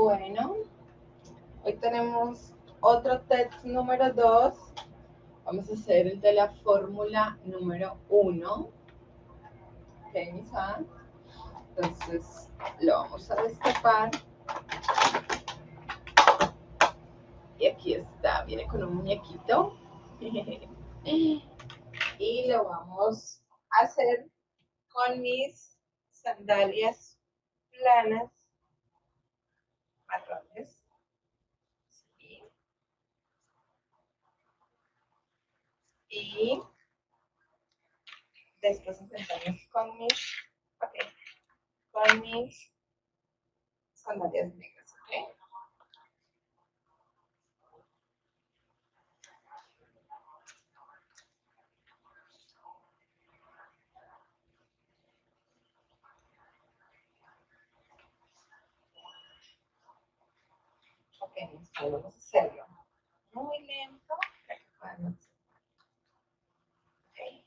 Bueno, hoy tenemos otro test número 2. Vamos a hacer el de la fórmula número 1. Ok, mis fans. Entonces lo vamos a destapar. Y aquí está, viene con un muñequito. Y lo vamos a hacer con mis sandalias planas marrones. ¿Sí? Y después intentamos con mis sandalias negras. ¿Ok? Ok, vamos a hacerlo muy lento para que puedan observar. Okay.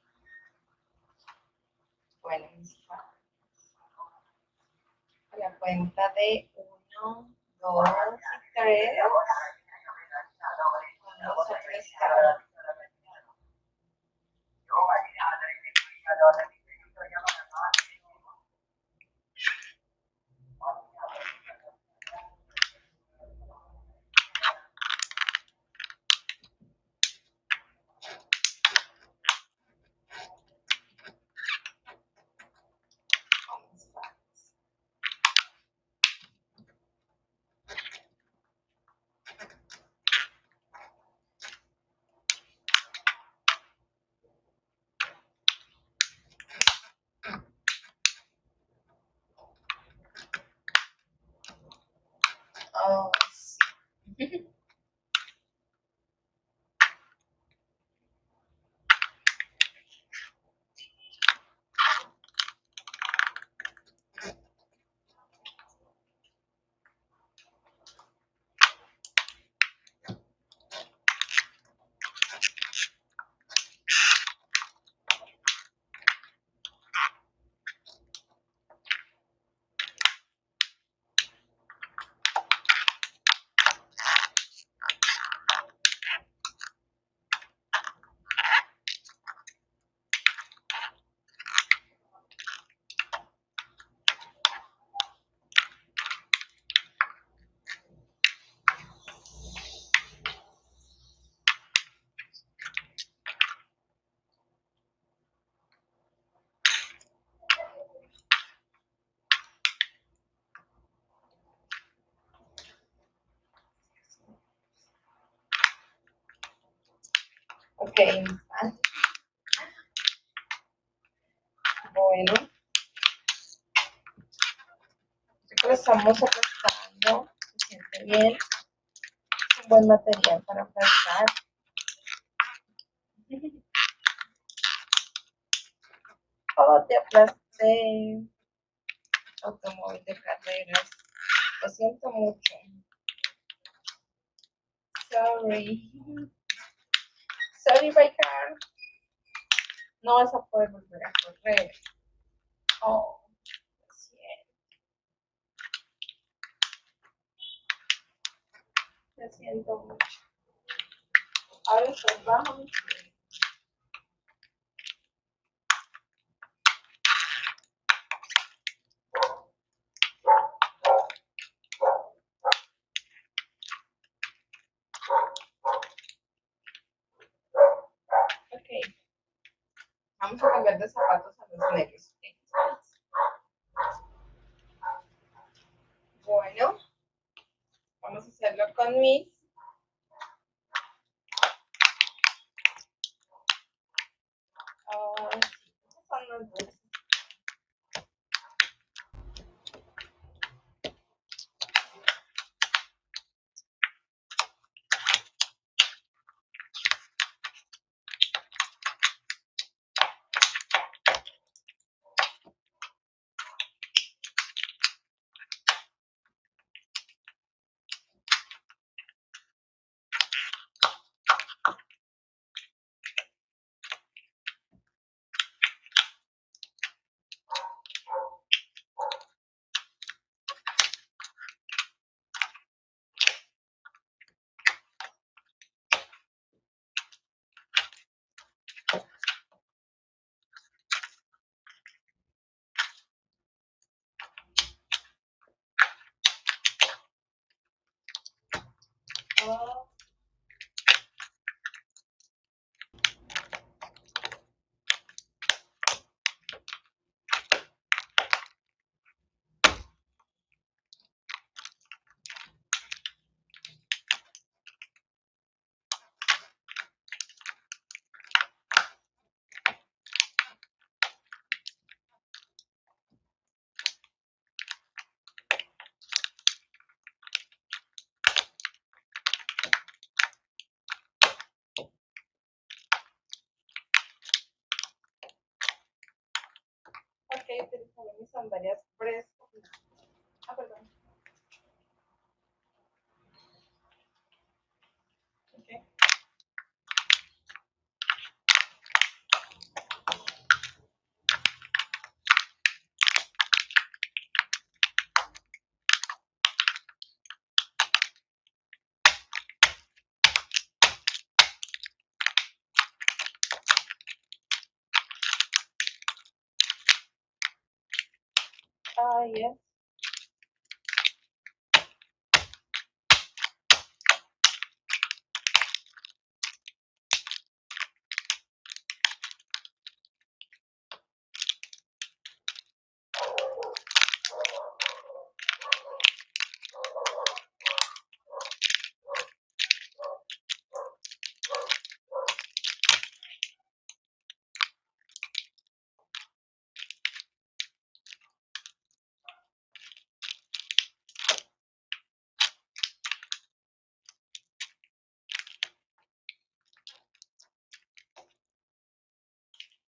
Bueno, a la cuenta de 1, 2 y 3 vamos a prestar. Oh, sí. Ok, bueno, lo estamos aplastando, se siente bien, es un buen material para aplastar. Oh, te aplasté, automóvil de carreras, lo siento mucho. Sorry. Sorry, by car. No vas a poder volver a correr. Oh, lo siento. Lo siento mucho. Ahora pues vamos. Ok. Vamos a cambiar de zapatos a los negros. Bueno, vamos a hacerlo con mis son los dos. utilizaré mis sandalias frescas. Ah, perdón. Okay. Yes.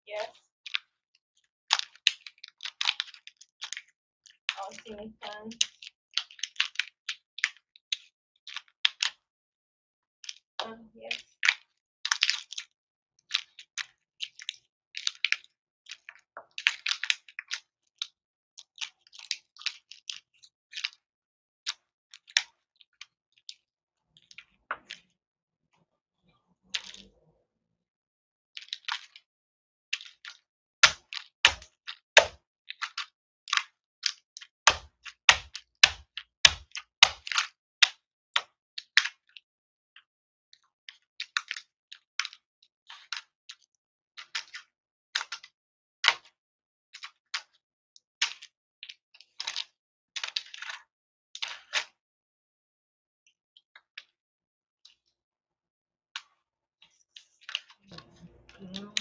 Yes. I'll see my son. Yes. Okay.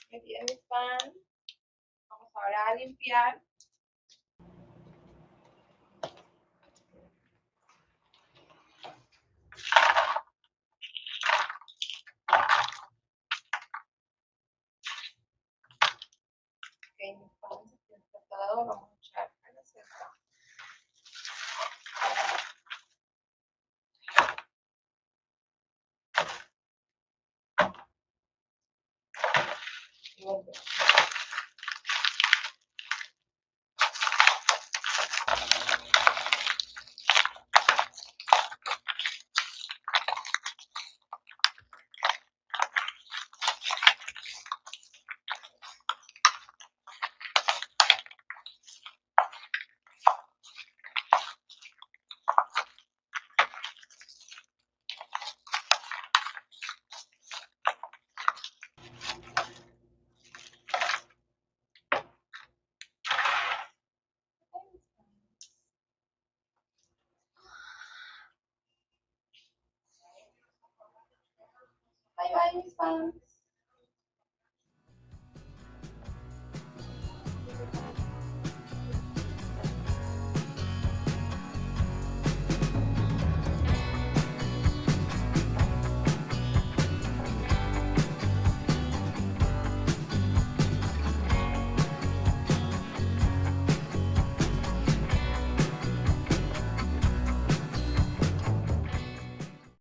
Muy bien, mis fans. Vamos ahora a limpiar. Ok, mis fans, aquí está todo. Vamos a echar a la cesta. Y volvemos.